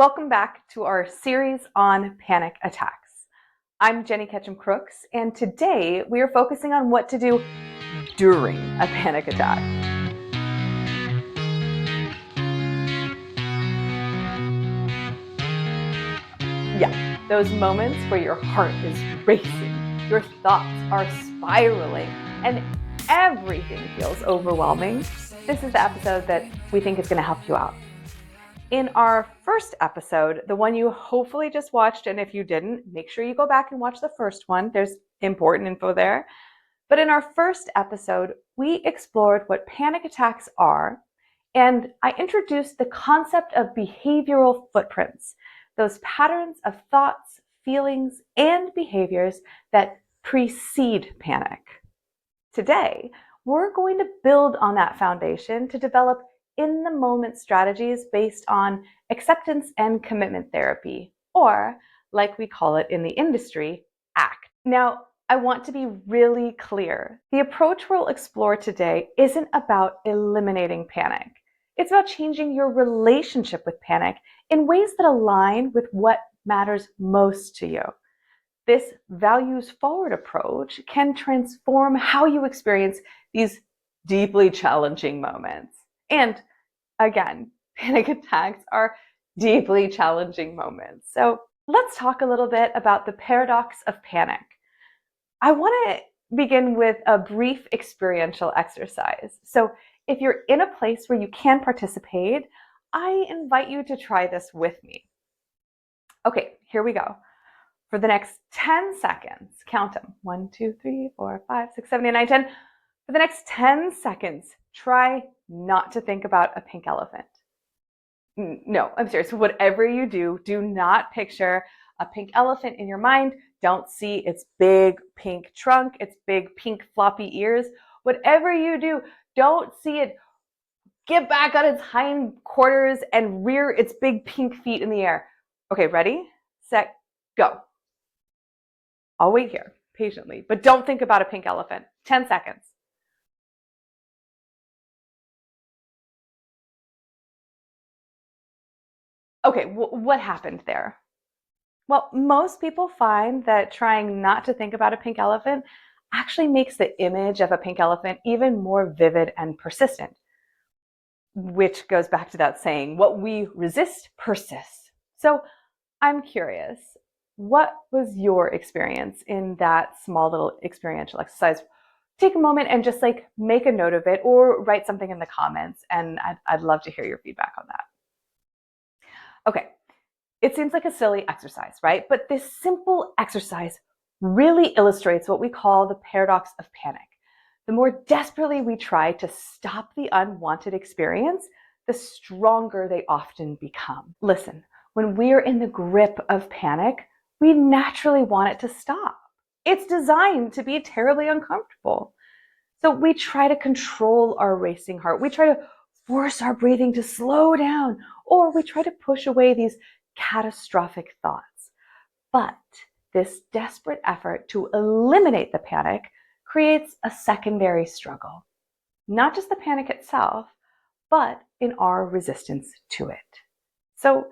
Welcome back to our series on panic attacks. I'm Jenny Ketchum-Crooks, and today we are focusing on what to do during a panic attack. Yeah, those moments where your heart is racing, your thoughts are spiraling, and everything feels overwhelming. This is the episode that we think is going to help you out. In our first episode, the one you hopefully just watched, and if you didn't, make sure you go back and watch the first one. There's important info there. But in our first episode, we explored what panic attacks are, and I introduced the concept of behavioral footprints, those patterns of thoughts, feelings, and behaviors that precede panic. Today, we're going to build on that foundation to develop in-the-moment strategies based on acceptance and commitment therapy, or like we call it in the industry, ACT. Now, I want to be really clear. The approach we'll explore today isn't about eliminating panic. It's about changing your relationship with panic in ways that align with what matters most to you. This values-forward approach can transform how you experience these deeply challenging moments. And again, panic attacks are deeply challenging moments. So let's talk a little bit about the paradox of panic. I want to begin with a brief experiential exercise. So if you're in a place where you can participate, I invite you to try this with me. Okay, here we go. For the next 10 seconds, count them. 1, 2, 3, 4, 5, 6, 7, 8, 9, 10. For the next 10 seconds, try not to think about a pink elephant. No, I'm serious. Whatever you do, do not picture a pink elephant in your mind. Don't see its big pink trunk, its big pink floppy ears. Whatever you do, don't see it get back on its hind quarters and rear its big pink feet in the air. Okay, ready, set, go. I'll wait here patiently, but don't think about a pink elephant. 10 seconds. Okay, what happened there? Well, most people find that trying not to think about a pink elephant actually makes the image of a pink elephant even more vivid and persistent, which goes back to that saying, what we resist persists. So I'm curious, what was your experience in that small little experiential exercise? Take a moment and just make a note of it or write something in the comments, and I'd love to hear your feedback on that. Okay, it seems like a silly exercise, right? But this simple exercise really illustrates what we call the paradox of panic. The more desperately we try to stop the unwanted experience, the stronger they often become. Listen, when we're in the grip of panic, we naturally want it to stop. It's designed to be terribly uncomfortable. So we try to control our racing heart. We try to force our breathing to slow down, or we try to push away these catastrophic thoughts. But this desperate effort to eliminate the panic creates a secondary struggle. Not just the panic itself, but in our resistance to it. So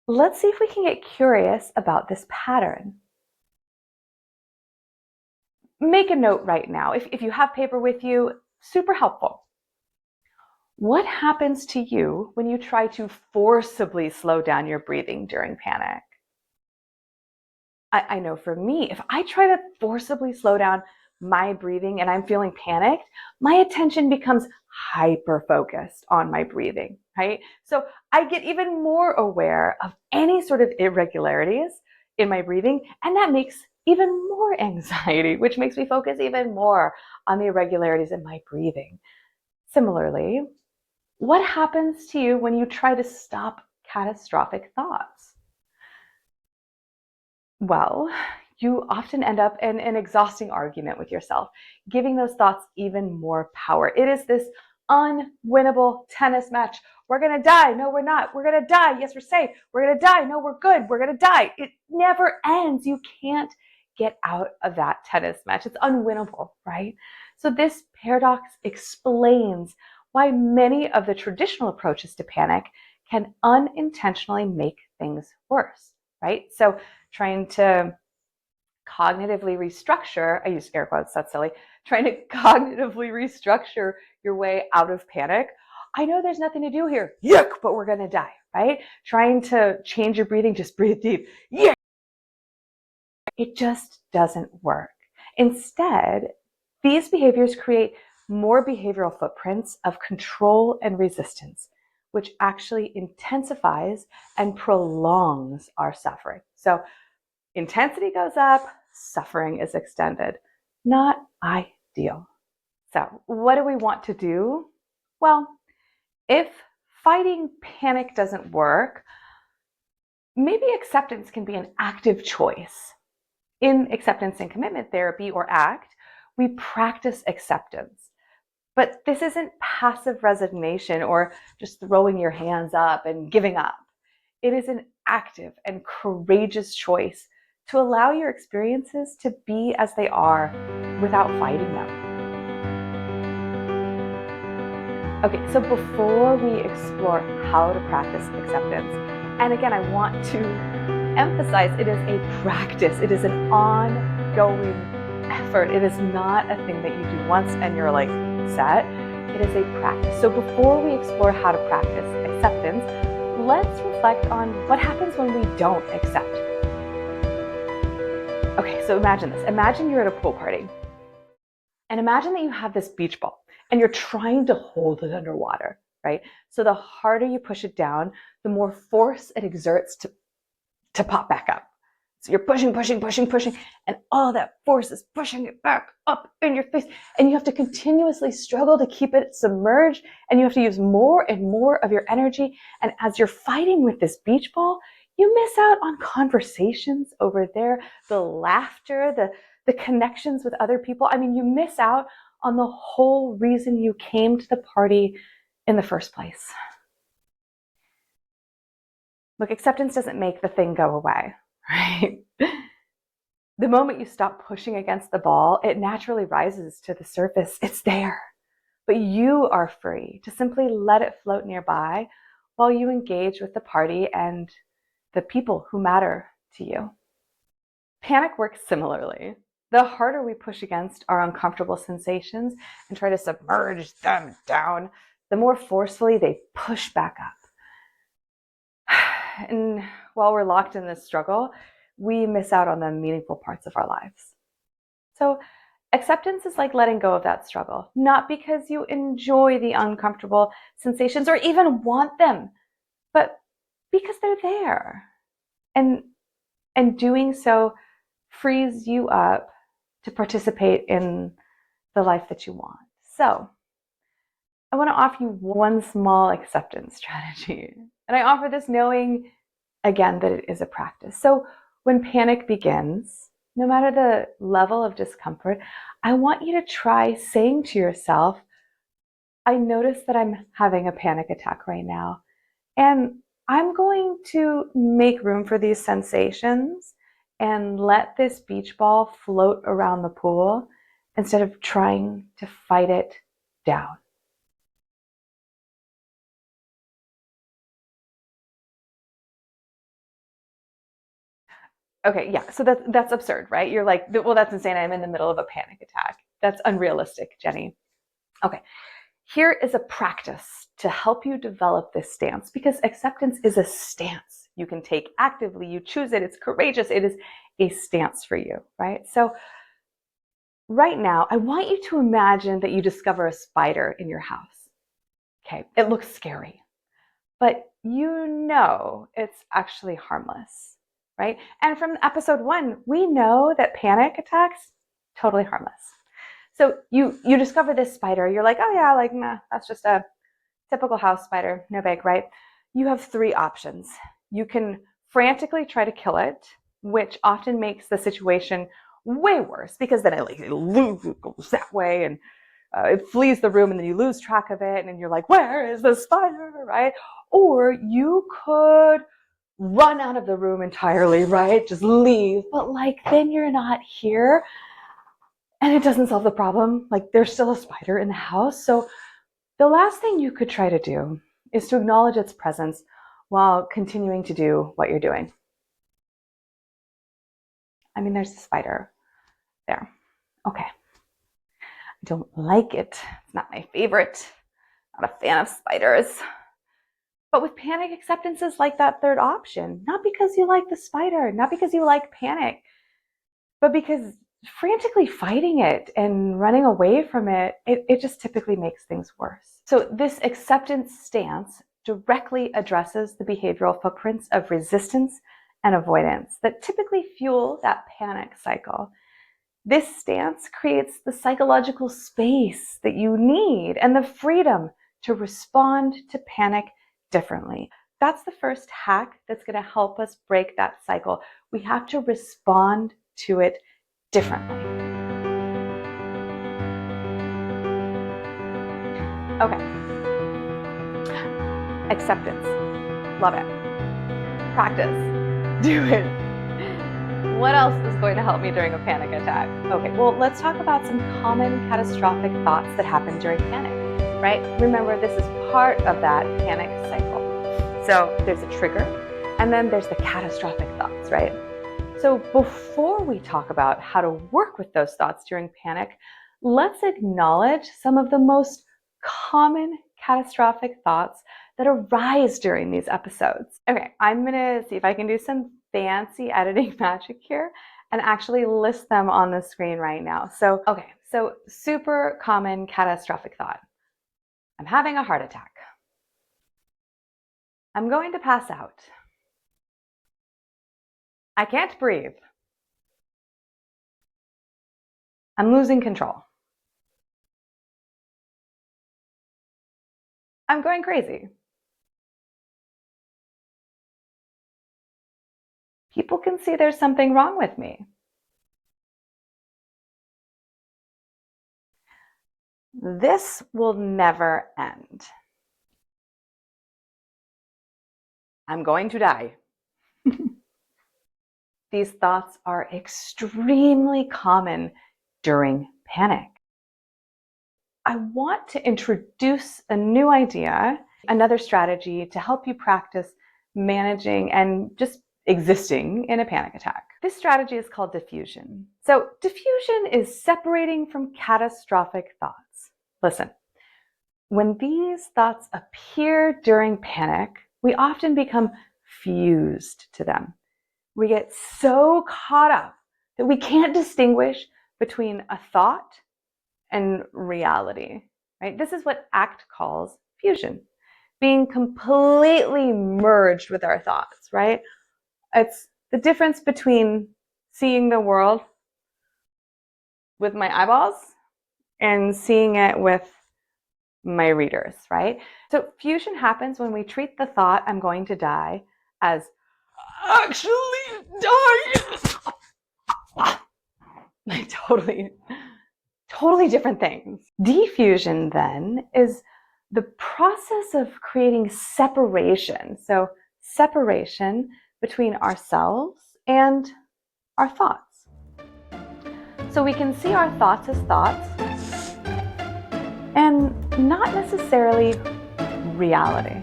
let's see if we can get curious about this pattern. Make a note right now. If you have paper with you, super helpful. What happens to you when you try to forcibly slow down your breathing during panic? I know for me, if I try to forcibly slow down my breathing and I'm feeling panicked, my attention becomes hyper-focused on my breathing, right? So I get even more aware of any sort of irregularities in my breathing, and that makes even more anxiety, which makes me focus even more on the irregularities in my breathing. Similarly, what happens to you when you try to stop catastrophic thoughts? Well, you often end up in an exhausting argument with yourself, giving those thoughts even more power. It is this unwinnable tennis match. We're going to die. No, we're not. We're going to die. Yes, we're safe. We're going to die. No, we're good. We're going to die. It never ends. You can't get out of that tennis match. It's unwinnable, right? So this paradox explains why many of the traditional approaches to panic can unintentionally make things worse, right? So trying to cognitively restructure, I use air quotes, that's silly, trying to cognitively restructure your way out of panic. I know there's nothing to do here. Yuck, but we're going to die, right? Trying to change your breathing, just breathe deep. Yeah. It just doesn't work. Instead, these behaviors create more behavioral footprints of control and resistance, which actually intensifies and prolongs our suffering. So intensity goes up, suffering is extended. Not ideal. So what do we want to do? Well, if fighting panic doesn't work, maybe acceptance can be an active choice. In acceptance and commitment therapy, or ACT, we practice acceptance. But this isn't passive resignation or just throwing your hands up and giving up. It is an active and courageous choice to allow your experiences to be as they are without fighting them. Okay, so before we explore how to practice acceptance, and again, I want to emphasize it is a practice. It is an ongoing effort. It is not a thing that you do once and you're like set. It is a practice. So before we explore how to practice acceptance, let's reflect on what happens when we don't accept. Okay, so imagine this. Imagine you're at a pool party. And imagine that you have this beach ball and you're trying to hold it underwater, right? So the harder you push it down, the more force it exerts to pop back up. So you're pushing, and all that force is pushing it back up in your face. And you have to continuously struggle to keep it submerged, and you have to use more and more of your energy. And as you're fighting with this beach ball, you miss out on conversations over there, the laughter, the connections with other people. I mean, you miss out on the whole reason you came to the party in the first place. Look, acceptance doesn't make the thing go away, right? The moment you stop pushing against the ball, it naturally rises to the surface. It's there. But you are free to simply let it float nearby while you engage with the party and the people who matter to you. Panic works similarly. The harder we push against our uncomfortable sensations and try to submerge them down, the more forcefully they push back up. And while we're locked in this struggle, we miss out on the meaningful parts of our lives. So acceptance is like letting go of that struggle, not because you enjoy the uncomfortable sensations or even want them, but because they're there. And doing so frees you up to participate in the life that you want. So I want to offer you one small acceptance strategy. And I offer this knowing, again, that it is a practice. So when panic begins, no matter the level of discomfort, I want you to try saying to yourself, I notice that I'm having a panic attack right now, and I'm going to make room for these sensations and let this beach ball float around the pool instead of trying to fight it down. Okay, yeah, so that's absurd, right? You're like, well, that's insane. I'm in the middle of a panic attack. That's unrealistic, Jenny. Okay, here is a practice to help you develop this stance, because acceptance is a stance you can take actively. You choose it. It's courageous. It is a stance for you, right? So right now, I want you to imagine that you discover a spider in your house. Okay, it looks scary, but you know it's actually harmless, right? And from episode 1, we know that panic attacks, totally harmless. So you discover this spider, you're like, oh yeah, like, nah, that's just a typical house spider, no big, right? You have 3 options. You can frantically try to kill it, which often makes the situation way worse, because then it goes that way and it flees the room, and then you lose track of it, and then you're like, where is the spider, right? Or you could run out of the room entirely, right? Just leave. But like, then you're not here, and it doesn't solve the problem. Like, there's still a spider in the house. So the last thing you could try to do is to acknowledge its presence while continuing to do what you're doing. I mean, there's a spider there. Okay. I don't like it. It's not my favorite. Not a fan of spiders. But with panic, acceptance is like that third option. Not because you like the spider, not because you like panic, but because frantically fighting it and running away from it, it just typically makes things worse. So this acceptance stance directly addresses the behavioral footprints of resistance and avoidance that typically fuel that panic cycle. This stance creates the psychological space that you need and the freedom to respond to panic differently. That's the first hack that's going to help us break that cycle. We have to respond to it differently. Okay. Acceptance. Love it. Practice. Do it. What else is going to help me during a panic attack? Okay, well, let's talk about some common catastrophic thoughts that happen during panic, right? Remember, this is part of that panic cycle. So there's a trigger, and then there's the catastrophic thoughts, right? So before we talk about how to work with those thoughts during panic, let's acknowledge some of the most common catastrophic thoughts that arise during these episodes. Okay, I'm gonna see if I can do some fancy editing magic here and actually list them on the screen right now. So super common catastrophic thought. I'm having a heart attack. I'm going to pass out. I can't breathe. I'm losing control. I'm going crazy. People can see there's something wrong with me. This will never end. I'm going to die. These thoughts are extremely common during panic. I want to introduce a new idea, another strategy to help you practice managing and just existing in a panic attack. This strategy is called defusion. So defusion is separating from catastrophic thoughts. Listen, when these thoughts appear during panic, we often become fused to them. We get so caught up that we can't distinguish between a thought and reality, right? This is what ACT calls fusion, being completely merged with our thoughts, right? It's the difference between seeing the world with my eyeballs and seeing it with my readers, right? So fusion happens when we treat the thought, I'm going to die, as actually dying. Like totally different things. Defusion then is the process of creating separation. So separation between ourselves and our thoughts. So we can see our thoughts as thoughts and not necessarily reality.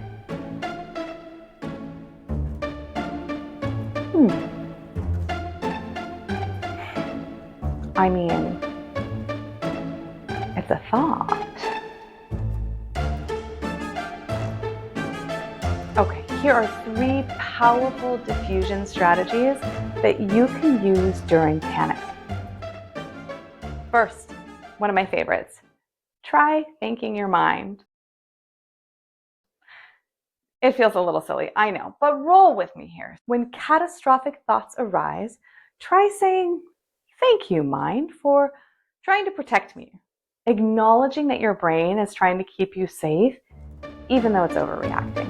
I mean, it's a thought. Okay, here are 3 powerful defusion strategies that you can use during panic. First, one of my favorites, try thanking your mind. It feels a little silly, I know, but roll with me here. When catastrophic thoughts arise, try saying, thank you, mind, for trying to protect me. Acknowledging that your brain is trying to keep you safe, even though it's overreacting.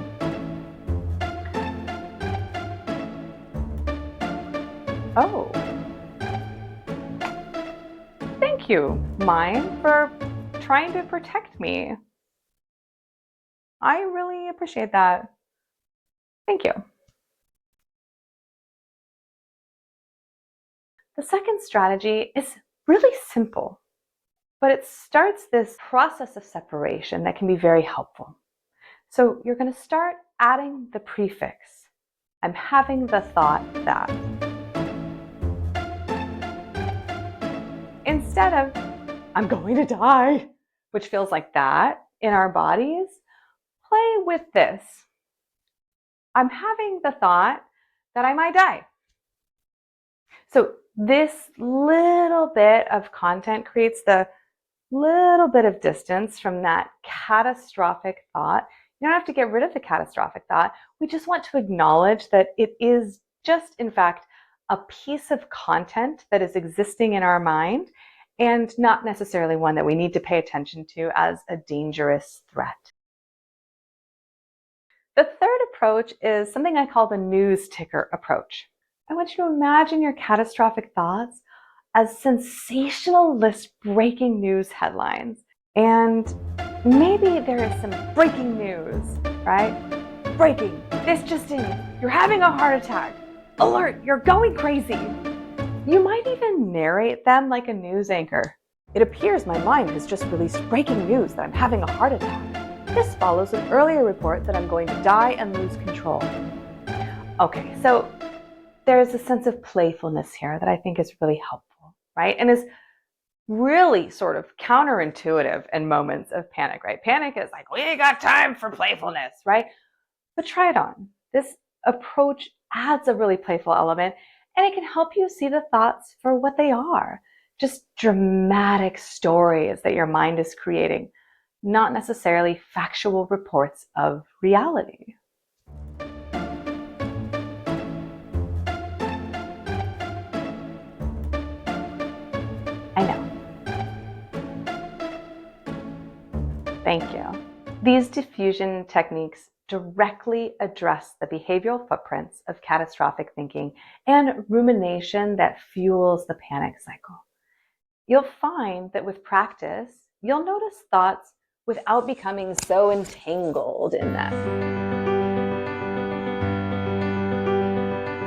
Oh, thank you, mind, for trying to protect me. I really appreciate that. Thank you. The second strategy is really simple, but it starts this process of separation that can be very helpful. So you're going to start adding the prefix. I'm having the thought that. Instead of, I'm going to die, which feels like that in our bodies, play with this. I'm having the thought that I might die. So this little bit of content creates the little bit of distance from that catastrophic thought. You don't have to get rid of the catastrophic thought. We just want to acknowledge that it is just, in fact, a piece of content that is existing in our mind and not necessarily one that we need to pay attention to as a dangerous threat. The third approach is something I call the news ticker approach. I want you to imagine your catastrophic thoughts as sensationalist breaking news headlines. And maybe there is some breaking news, right? Breaking, this just in, you're having a heart attack. Alert, you're going crazy. You might even narrate them like a news anchor. It appears my mind has just released breaking news that I'm having a heart attack. This follows an earlier report that I'm going to die and lose control. Okay, so there's a sense of playfulness here that I think is really helpful, right? And is really sort of counterintuitive in moments of panic, right? Panic is like, we ain't got time for playfulness, right? But try it on. This approach adds a really playful element, and it can help you see the thoughts for what they are. Just dramatic stories that your mind is creating, not necessarily factual reports of reality. I know. Thank you. These diffusion techniques directly address the behavioral footprints of catastrophic thinking and rumination that fuels the panic cycle. You'll find that with practice, you'll notice thoughts without becoming so entangled in them.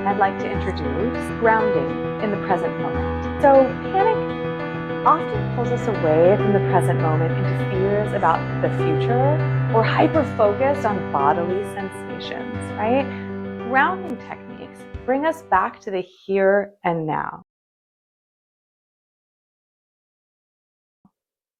I'd like to introduce grounding in the present moment. So panic often pulls us away from the present moment into fears about the future or hyper-focused on bodily sensations, right? Grounding techniques bring us back to the here and now.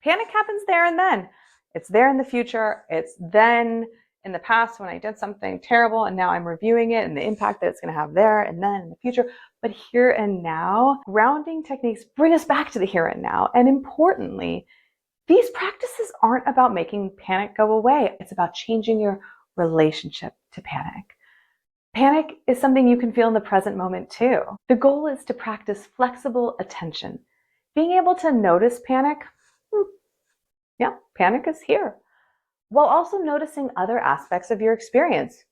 Panic happens there and then. It's there in the future. It's then in the past when I did something terrible and now I'm reviewing it and the impact that it's going to have there and then in the future. But here and now, grounding techniques bring us back to the here and now. And importantly, these practices aren't about making panic go away. It's about changing your relationship to panic. Panic is something you can feel in the present moment too. The goal is to practice flexible attention. Being able to notice panic, yeah, panic is here, while also noticing other aspects of your experience.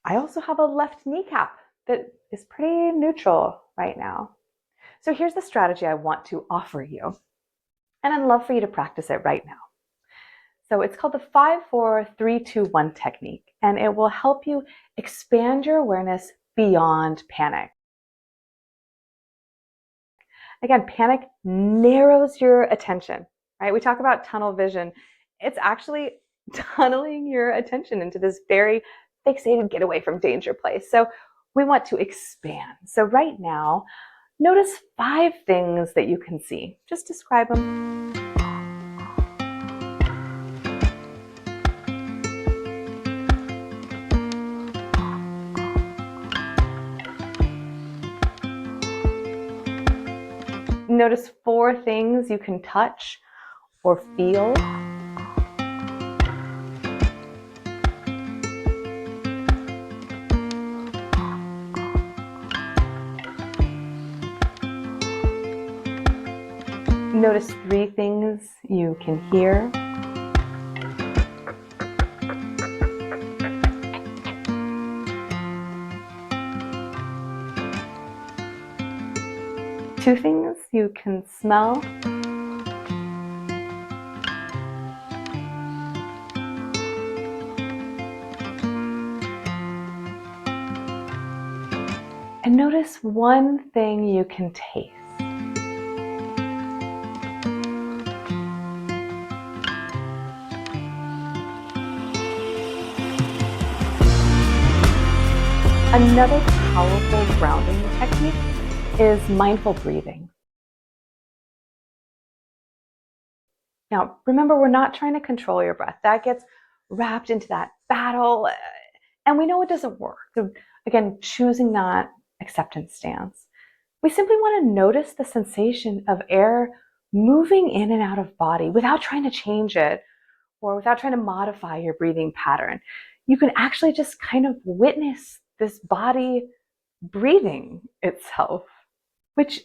I also have a left kneecap that is pretty neutral right now. So here's the strategy I want to offer you, and I'd love for you to practice it right now. So it's called the 5-4-3-2-1 technique, and it will help you expand your awareness beyond panic. Again, panic narrows your attention, right? We talk about tunnel vision. It's actually tunneling your attention into this very fixated get away from danger place. So we want to expand. So right now, notice 5 things that you can see. Just describe them. Notice 4 things you can touch or feel. Notice 3 things you can hear. Two things you can smell. And notice 1 thing you can taste. Another powerful grounding technique is mindful breathing. Now, remember, we're not trying to control your breath. That gets wrapped into that battle, and we know it doesn't work. So again, choosing that acceptance stance. We simply want to notice the sensation of air moving in and out of body without trying to change it or without trying to modify your breathing pattern. You can actually just kind of witness this body breathing itself, which,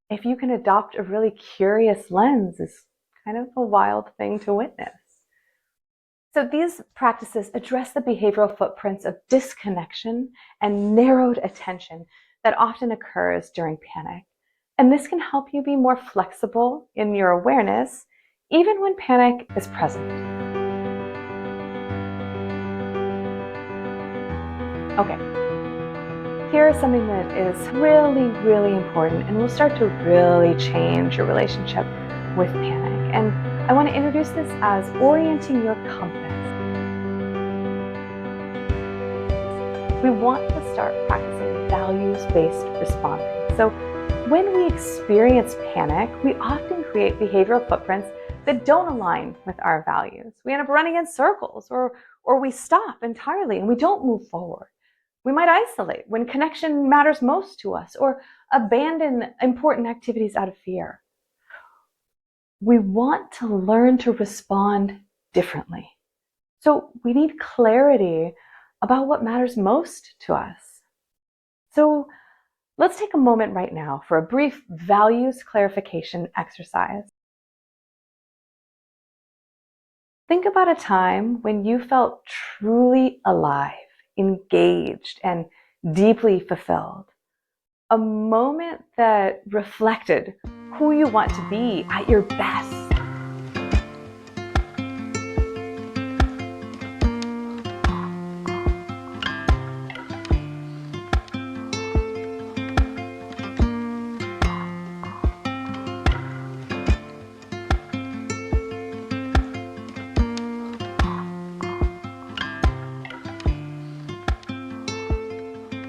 if you can adopt a really curious lens, is kind of a wild thing to witness. So these practices address the behavioral footprints of disconnection and narrowed attention that often occurs during panic. And this can help you be more flexible in your awareness, even when panic is present. Okay, here's something that is really, really important and will start to really change your relationship with panic. And I want to introduce this as orienting your compass. We want to start practicing values-based responding. So when we experience panic, we often create behavioral footprints that don't align with our values. We end up running in circles, or we stop entirely and we don't move forward. We might isolate when connection matters most to us, or abandon important activities out of fear. We want to learn to respond differently. So we need clarity about what matters most to us. So let's take a moment right now for a brief values clarification exercise. Think about a time when you felt truly alive, engaged, and deeply fulfilled. A moment that reflected who you want to be at your best.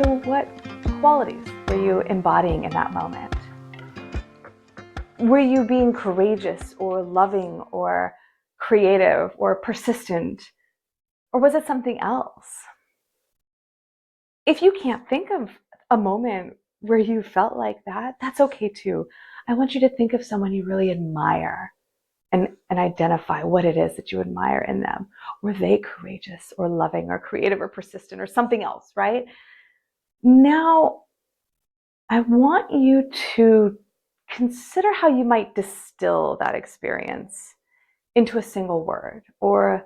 So what qualities were you embodying in that moment? Were you being courageous or loving or creative or persistent? Or was it something else? If you can't think of a moment where you felt like that, that's okay too. I want you to think of someone you really admire and identify what it is that you admire in them. Were they courageous or loving or creative or persistent or something else, right? Now, I want you to consider how you might distill that experience into a single word or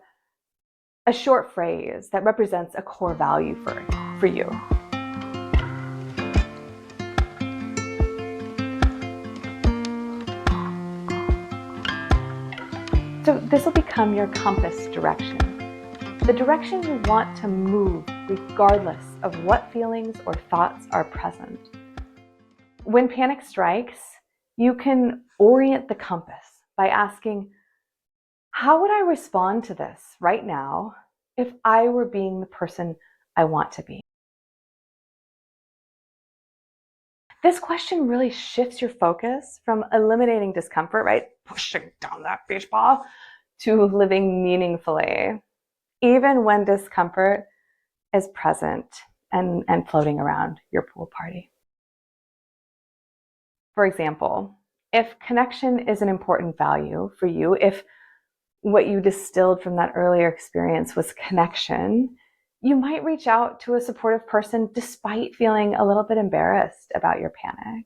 a short phrase that represents a core value for you. So this will become your compass direction, the direction you want to move regardless of what feelings or thoughts are present. When panic strikes, you can orient the compass by asking, how would I respond to this right now if I were being the person I want to be? This question really shifts your focus from eliminating discomfort, right? Pushing down that beach ball, to living meaningfully, even when discomfort is present and floating around your pool party. For example, if connection is an important value for you, if what you distilled from that earlier experience was connection, you might reach out to a supportive person despite feeling a little bit embarrassed about your panic.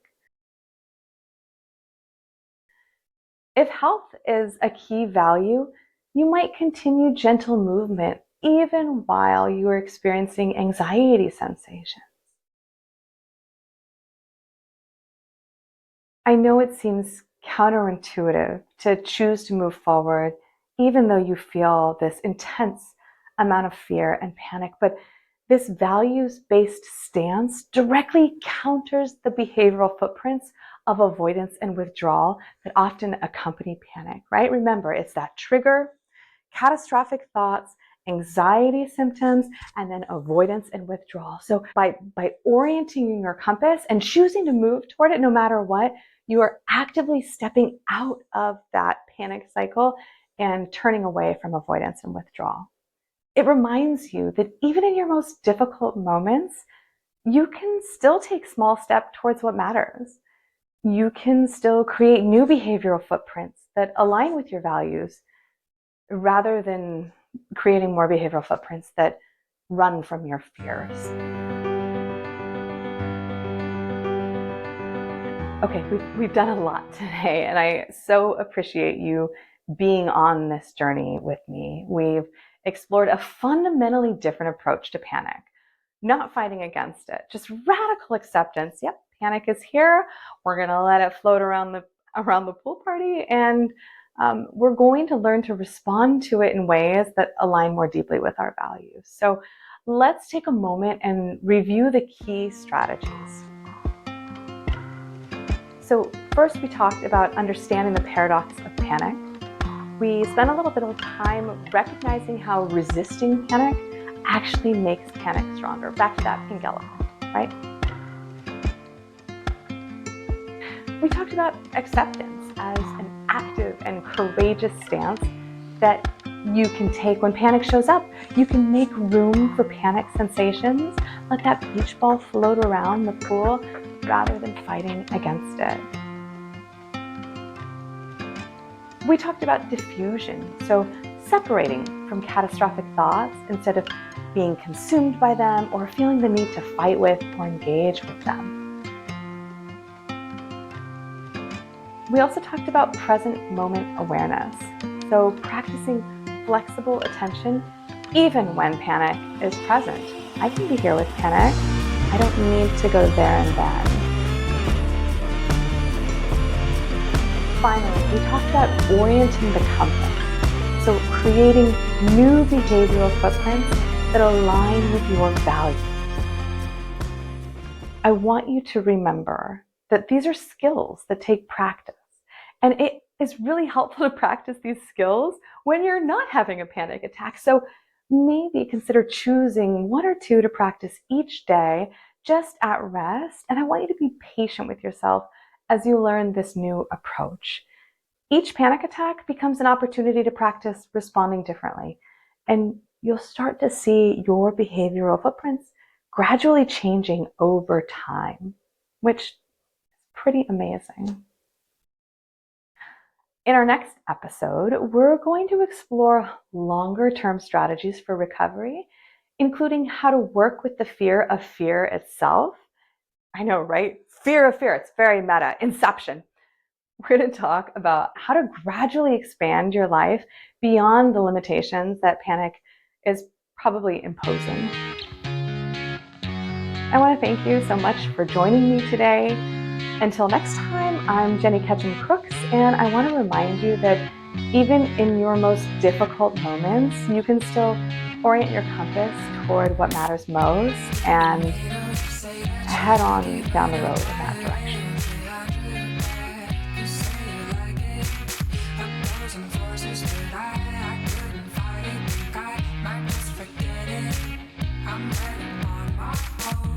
If health is a key value, you might continue gentle movement even while you are experiencing anxiety sensations. I know it seems counterintuitive to choose to move forward even though you feel this intense amount of fear and panic, but this values-based stance directly counters the behavioral footprints of avoidance and withdrawal that often accompany panic, right? Remember, it's that trigger, catastrophic thoughts, anxiety symptoms, and then avoidance and withdrawal. So by orienting your compass and choosing to move toward it no matter what, you are actively stepping out of that panic cycle and turning away from avoidance and withdrawal. It reminds you that even in your most difficult moments, you can still take small steps towards what matters. You can still create new behavioral footprints that align with your values rather than creating more behavioral footprints that run from your fears. Okay, we've done a lot today, and I so appreciate you being on this journey with me. We've explored a fundamentally different approach to panic, not fighting against it, just radical acceptance. Yep, panic is here. We're gonna let it float around the pool party, and we're going to learn to respond to it in ways that align more deeply with our values. So let's take a moment and review the key strategies. So first, we talked about understanding the paradox of panic. We spent a little bit of time recognizing how resisting panic actually makes panic stronger. Back to that pink elephant, right? We talked about acceptance as an active and courageous stance that you can take when panic shows up. You can make room for panic sensations, let that beach ball float around the pool rather than fighting against it. We talked about diffusion, so separating from catastrophic thoughts instead of being consumed by them or feeling the need to fight with or engage with them. We also talked about present moment awareness, so practicing flexible attention even when panic is present. I can be here with panic. I don't need to go there and then. Finally, we talked about orienting the compass, so creating new behavioral footprints that align with your values. I want you to remember that these are skills that take practice, and it is really helpful to practice these skills when you're not having a panic attack. So maybe consider choosing one or two to practice each day just at rest. And I want you to be patient with yourself as you learn this new approach. Each panic attack becomes an opportunity to practice responding differently. And you'll start to see your behavioral footprints gradually changing over time, which is pretty amazing. In our next episode, we're going to explore longer-term strategies for recovery, including how to work with the fear of fear itself. I know, right? Fear of fear. It's very meta. Inception. We're going to talk about how to gradually expand your life beyond the limitations that panic is probably imposing. I want to thank you so much for joining me today. Until next time, I'm Jenny Ketchum-Crooks, and I want to remind you that even in your most difficult moments, you can still orient your compass toward what matters most and head on down the road in that direction. I'm